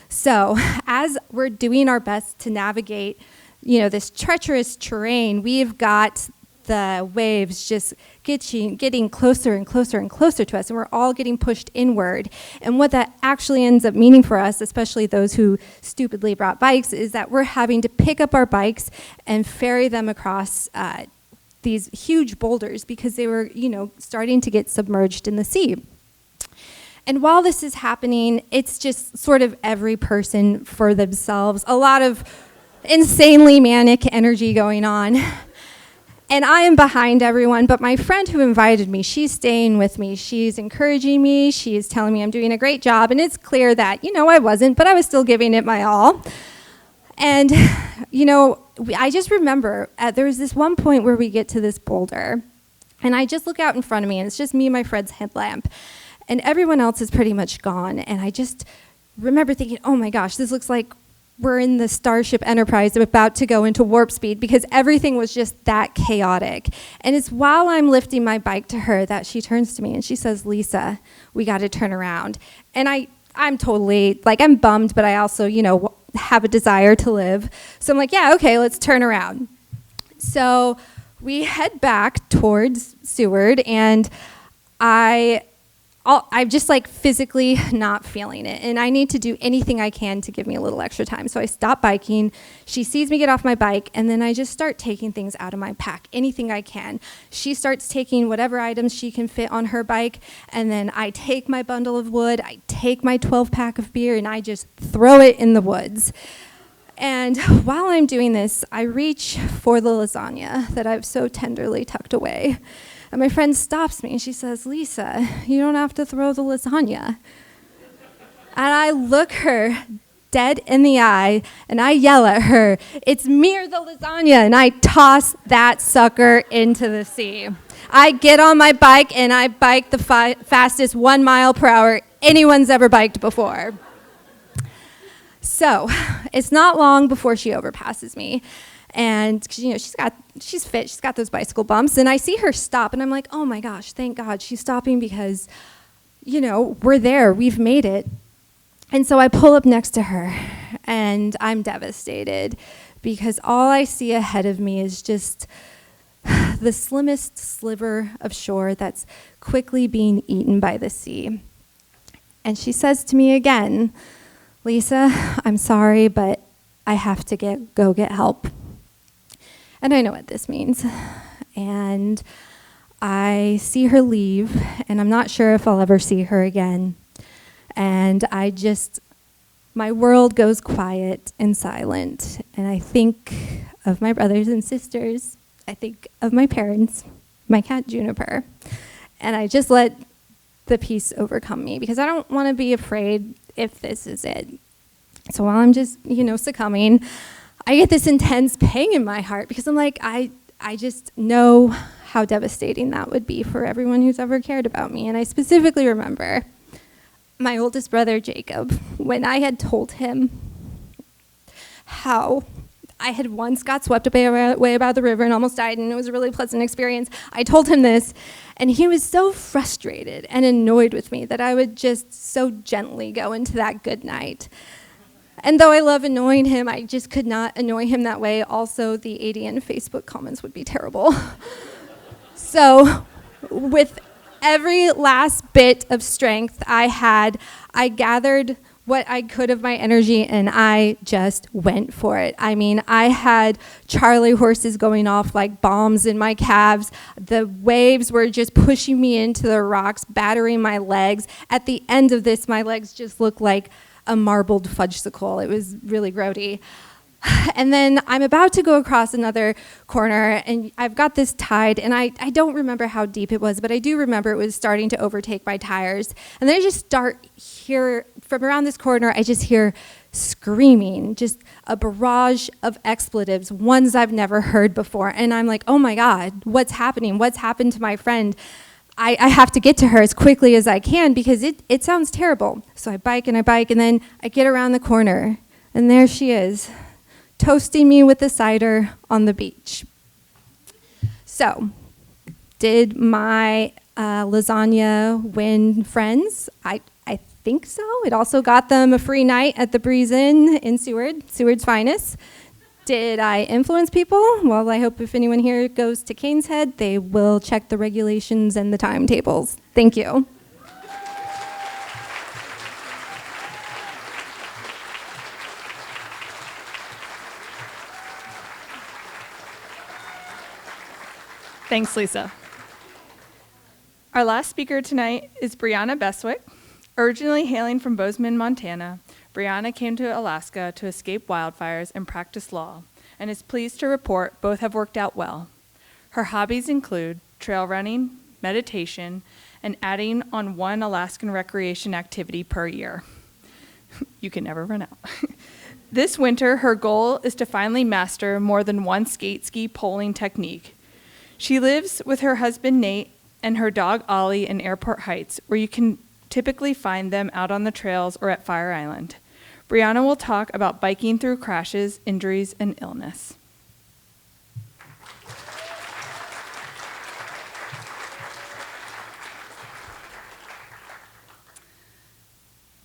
So as we're doing our best to navigate, you know, this treacherous terrain, we've got the waves just getting closer and closer and closer to us, and we're all getting pushed inward. And what that actually ends up meaning for us, especially those who stupidly brought bikes, is that we're having to pick up our bikes and ferry them across these huge boulders because they were, you know, starting to get submerged in the sea. And while this is happening, it's just sort of every person for themselves, a lot of insanely manic energy going on. And I am behind everyone, but my friend who invited me, she's staying with me. She's encouraging me. She's telling me I'm doing a great job. And it's clear that, you know, I wasn't, but I was still giving it my all. And, you know, I just remember there was this one point where we get to this boulder, and I just look out in front of me, and it's just me and my friend's headlamp. And everyone else is pretty much gone. And I just remember thinking, oh my gosh, this looks like we're in the Starship Enterprise about to go into warp speed, because everything was just that chaotic. And it's while I'm lifting my bike to her that she turns to me and she says, Lisa, we got to turn around. And I'm totally, like, I'm bummed, but I also, you know, have a desire to live. So I'm like, yeah, okay, let's turn around. So we head back towards Seward, and I'm just like physically not feeling it, and I need to do anything I can to give me a little extra time. So I stop biking. She sees me get off my bike, and then I just start taking things out of my pack, anything I can. She starts taking whatever items she can fit on her bike, and then I take my bundle of wood, I take my 12-pack of beer, and I just throw it in the woods. And while I'm doing this, I reach for the lasagna that I've so tenderly tucked away. And my friend stops me and she says, Lisa, you don't have to throw the lasagna. And I look her dead in the eye and I yell at her, it's me or the lasagna. And I toss that sucker into the sea. I get on my bike and I bike the fastest 1 mile per hour anyone's ever biked before. So it's not long before she overpasses me. And, you know, she's fit, she's got those bicycle bumps, and I see her stop, and I'm like, oh my gosh, thank God she's stopping, because, you know, we're there, we've made it. And so I pull up next to her, and I'm devastated, because all I see ahead of me is just the slimmest sliver of shore that's quickly being eaten by the sea. And she says to me again, Lisa, I'm sorry, but I have to go get help. And I know what this means. And I see her leave, and I'm not sure if I'll ever see her again. And my world goes quiet and silent. And I think of my brothers and sisters. I think of my parents, my cat Juniper. And I just let the peace overcome me, because I don't want to be afraid if this is it. So while I'm just, you know, succumbing, I get this intense pang in my heart, because I'm like, I just know how devastating that would be for everyone who's ever cared about me. And I specifically remember my oldest brother, Jacob, when I had told him how I had once got swept away by the river and almost died, and it was a really pleasant experience. I told him this, and he was so frustrated and annoyed with me that I would just so gently go into that good night. And though I love annoying him, I just could not annoy him that way. Also, the ADN Facebook comments would be terrible. So with every last bit of strength I had, I gathered what I could of my energy, and I just went for it. I mean, I had Charlie horses going off like bombs in my calves. The waves were just pushing me into the rocks, battering my legs. At the end of this, my legs just looked like a marbled fudgesicle. It was really grody. And then I'm about to go across another corner, and I've got this tied, and I don't remember how deep it was, but I do remember it was starting to overtake my tires. And then I just start here, from around this corner, I just hear screaming, just a barrage of expletives, ones I've never heard before. And I'm like, oh my God, what's happening? What's happened to my friend? I have to get to her as quickly as I can because it sounds terrible. So I bike, and then I get around the corner, and there she is, toasting me with a cider on the beach. So, did my lasagna win friends? I think so. It also got them a free night at the Breeze Inn in Seward's finest. Did I influence people? Well, I hope if anyone here goes to Cane's Head, they will check the regulations and the timetables. Thank you. Thanks, Lisa. Our last speaker tonight is Brianna Beswisk. Originally hailing from Bozeman, Montana, Brianna came to Alaska to escape wildfires and practice law, and is pleased to report both have worked out well. Her hobbies include trail running, meditation, and adding on one Alaskan recreation activity per year. You can never run out. This winter, her goal is to finally master more than one skate ski poling technique. She lives with her husband, Nate, and her dog, Ollie, in Airport Heights, where you can typically find them out on the trails or at Fire Island. Brianna will talk about biking through crashes, injuries, and illness.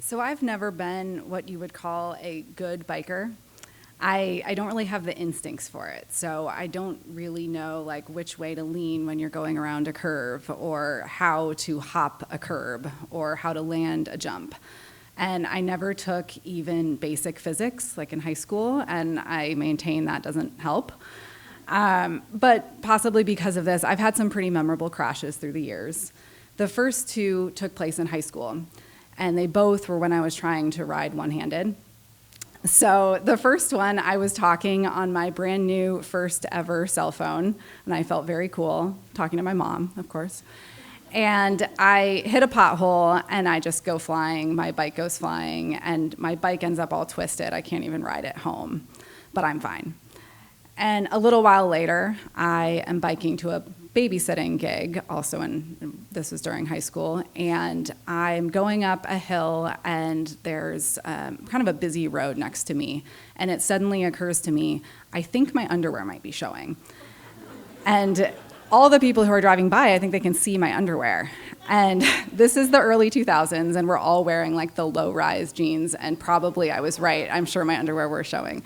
So I've never been what you would call a good biker. I don't really have the instincts for it, so I don't really know like which way to lean when you're going around a curve, or how to hop a curb, or how to land a jump. And I never took even basic physics like in high school, and I maintain that doesn't help. But possibly because of this, I've had some pretty memorable crashes through the years. The first two took place in high school, and they both were when I was trying to ride one-handed. So the first one, I was talking on my brand new first ever cell phone, and I felt very cool, talking to my mom, of course. And I hit a pothole, and I just go flying. My bike goes flying, and my bike ends up all twisted. I can't even ride it home, but I'm fine. And a little while later, I am biking to a babysitting gig, this was during high school, and I'm going up a hill, and there's kind of a busy road next to me, and it suddenly occurs to me, I think my underwear might be showing. And all the people who are driving by, I think they can see my underwear. And this is the early 2000s, and we're all wearing like the low-rise jeans, and probably I was right. I'm sure my underwear were showing.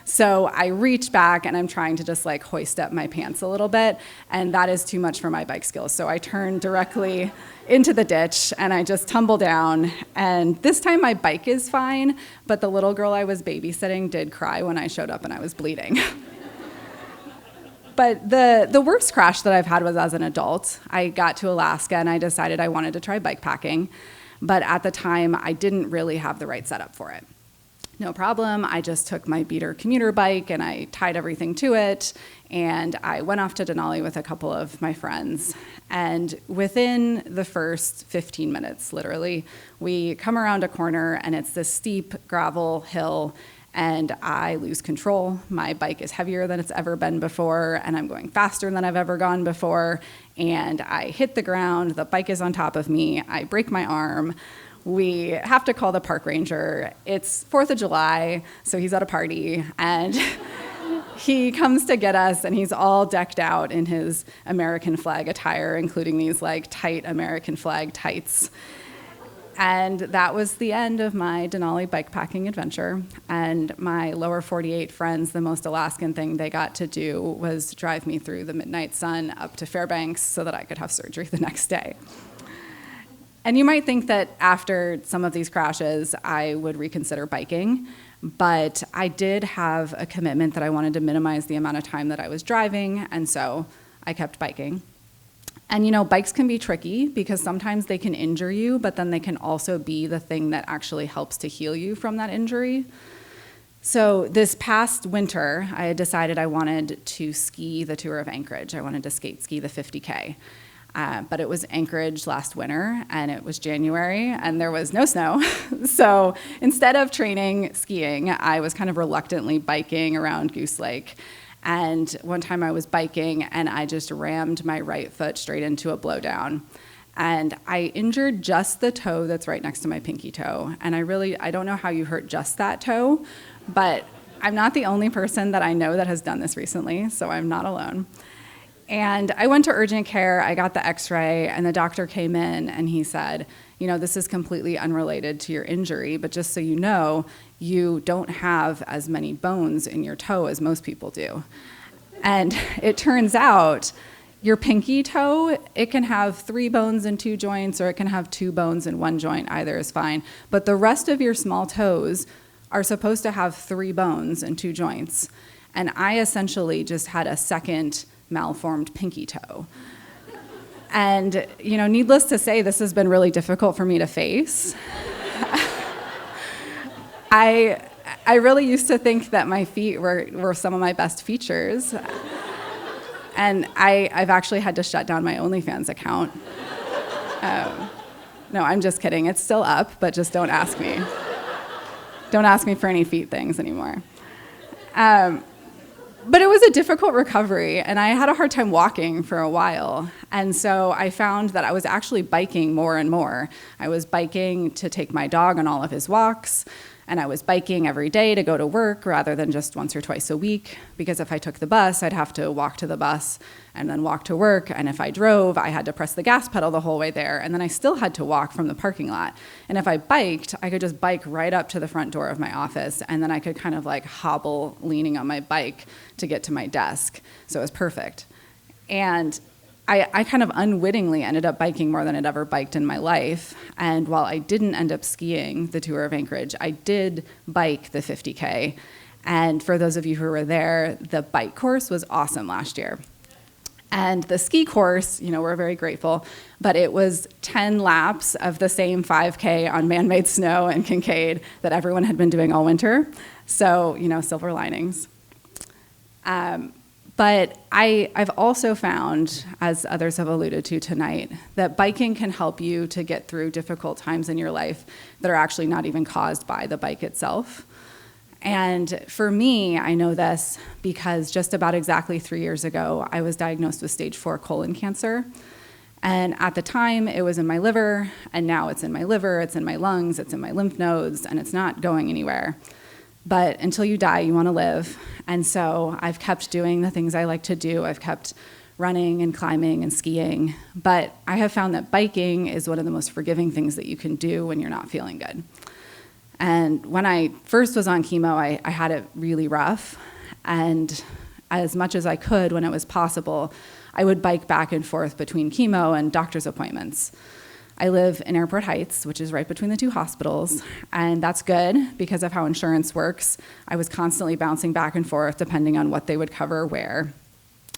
So I reach back, and I'm trying to just like hoist up my pants a little bit, and that is too much for my bike skills. So I turn directly into the ditch, and I just tumble down. And this time my bike is fine, but the little girl I was babysitting did cry when I showed up and I was bleeding. But the worst crash that I've had was as an adult. I got to Alaska, and I decided I wanted to try bike packing, but at the time I didn't really have the right setup for it. No problem, I just took my beater commuter bike and I tied everything to it, and I went off to Denali with a couple of my friends. And within the first 15 minutes, literally, we come around a corner, and it's this steep gravel hill, and I lose control. My bike is heavier than it's ever been before, and I'm going faster than I've ever gone before, and I hit the ground, the bike is on top of me, I break my arm. We have to call the park ranger. It's 4th of July, so he's at a party, and he comes to get us, and he's all decked out in his American flag attire, including these like tight American flag tights. And that was the end of my Denali bikepacking adventure. And my lower 48 friends, the most Alaskan thing they got to do was drive me through the midnight sun up to Fairbanks so that I could have surgery the next day. And you might think that after some of these crashes, I would reconsider biking, but I did have a commitment that I wanted to minimize the amount of time that I was driving, and so I kept biking. And you know, bikes can be tricky because sometimes they can injure you, but then they can also be the thing that actually helps to heal you from that injury. So this past winter, I had decided I wanted to ski the Tour of Anchorage. I wanted to ski the 50K. But it was Anchorage last winter, and it was January, and there was no snow. So instead of training skiing, I was kind of reluctantly biking around Goose Lake. And one time I was biking, and I just rammed my right foot straight into a blowdown. And I injured just the toe that's right next to my pinky toe. And I don't know how you hurt just that toe, but I'm not the only person that I know that has done this recently, so I'm not alone. And I went to urgent care, I got the x-ray, and the doctor came in and he said, this is completely unrelated to your injury, but just so you know, you don't have as many bones in your toe as most people do. And it turns out your pinky toe, it can have 3 bones in 2 joints, or it can have 2 bones in 1 joint, either is fine. But the rest of your small toes are supposed to have 3 bones and 2 joints. And I essentially just had a second malformed pinky toe. And, needless to say, this has been really difficult for me to face. I really used to think that my feet were some of my best features. And I've actually had to shut down my OnlyFans account. No, I'm just kidding. It's still up, but just don't ask me. Don't ask me for any feet things anymore. But it was a difficult recovery, and I had a hard time walking for a while. And so I found that I was actually biking more and more. I was biking to take my dog on all of his walks, and I was biking every day to go to work rather than just once or twice a week, because if I took the bus, I'd have to walk to the bus and then walk to work, and if I drove, I had to press the gas pedal the whole way there, and then I still had to walk from the parking lot. And if I biked, I could just bike right up to the front door of my office, and then I could kind of like hobble leaning on my bike to get to my desk. So it was perfect. And I kind of unwittingly ended up biking more than I'd ever biked in my life. And while I didn't end up skiing the Tour of Anchorage, I did bike the 50K. And for those of you who were there, the bike course was awesome last year. And the ski course, we're very grateful, but it was 10 laps of the same 5K on man-made snow and Kincaid that everyone had been doing all winter. So, silver linings. But I've also found, as others have alluded to tonight, that biking can help you to get through difficult times in your life that are actually not even caused by the bike itself. And for me, I know this because just about exactly 3 years ago, I was diagnosed with stage 4 colon cancer. And at the time, it was in my liver, and now it's in my liver, it's in my lungs, it's in my lymph nodes, and it's not going anywhere. But until you die, you want to live. And so I've kept doing the things I like to do. I've kept running and climbing and skiing. But I have found that biking is one of the most forgiving things that you can do when you're not feeling good. And when I first was on chemo, I had it really rough. And as much as I could, when it was possible, I would bike back and forth between chemo and doctor's appointments. I live in Airport Heights, which is right between the 2 hospitals, and that's good because of how insurance works. I was constantly bouncing back and forth depending on what they would cover where.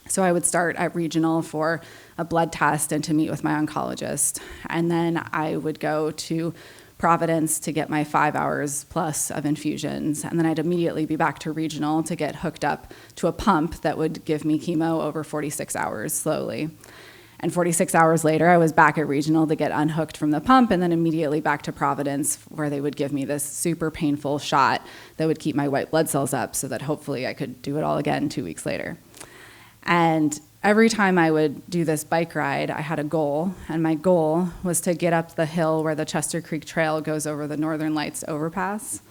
So I would start at regional for a blood test and to meet with my oncologist, and then I would go to Providence to get my 5 hours plus of infusions, and then I'd immediately be back to regional to get hooked up to a pump that would give me chemo over 46 hours slowly. And 46 hours later, I was back at regional to get unhooked from the pump, and then immediately back to Providence, where they would give me this super painful shot that would keep my white blood cells up so that hopefully I could do it all again 2 weeks later. And every time I would do this bike ride, I had a goal, and my goal was to get up the hill where the Chester Creek Trail goes over the Northern Lights overpass.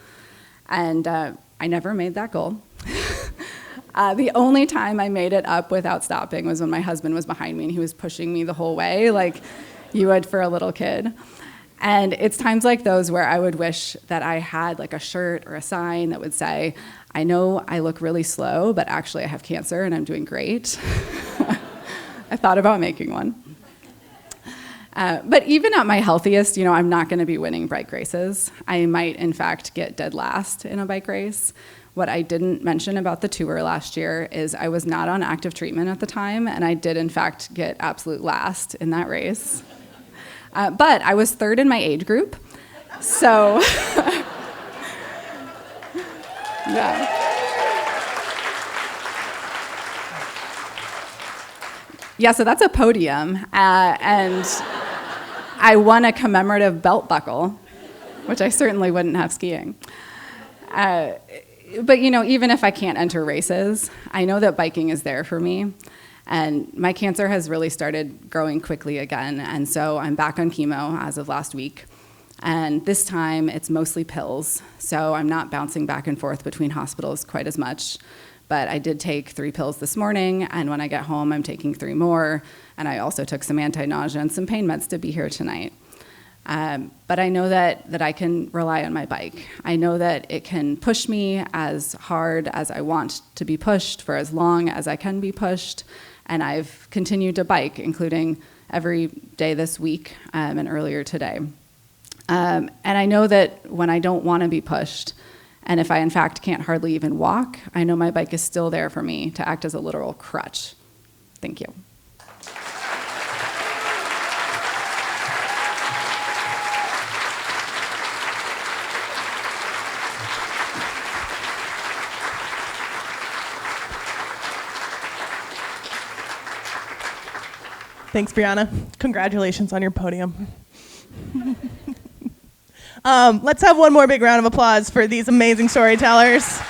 And I never made that goal. The only time I made it up without stopping was when my husband was behind me and he was pushing me the whole way, like you would for a little kid. And it's times like those where I would wish that I had like a shirt or a sign that would say, I know I look really slow, but actually I have cancer and I'm doing great. I thought about making one. But even at my healthiest, I'm not going to be winning bike races. I might, in fact, get dead last in a bike race. What I didn't mention about the tour last year is I was not on active treatment at the time, and I did, in fact, get absolute last in that race. But I was 3rd in my age group, so Yeah, so that's a podium, and I won a commemorative belt buckle, which I certainly wouldn't have skiing. But even if I can't enter races, I know that biking is there for me. And my cancer has really started growing quickly again, and so I'm back on chemo as of last week. And this time, it's mostly pills, so I'm not bouncing back and forth between hospitals quite as much. But I did take 3 pills this morning, and when I get home, I'm taking 3 more. And I also took some anti-nausea and some pain meds to be here tonight. But I know that I can rely on my bike. I know that it can push me as hard as I want to be pushed for as long as I can be pushed. And I've continued to bike, including every day this week and earlier today. And I know that when I don't want to be pushed, and if I in fact can't hardly even walk, I know my bike is still there for me to act as a literal crutch. Thank you. Thanks, Brianna. Congratulations on your podium. Let's have one more big round of applause for these amazing storytellers.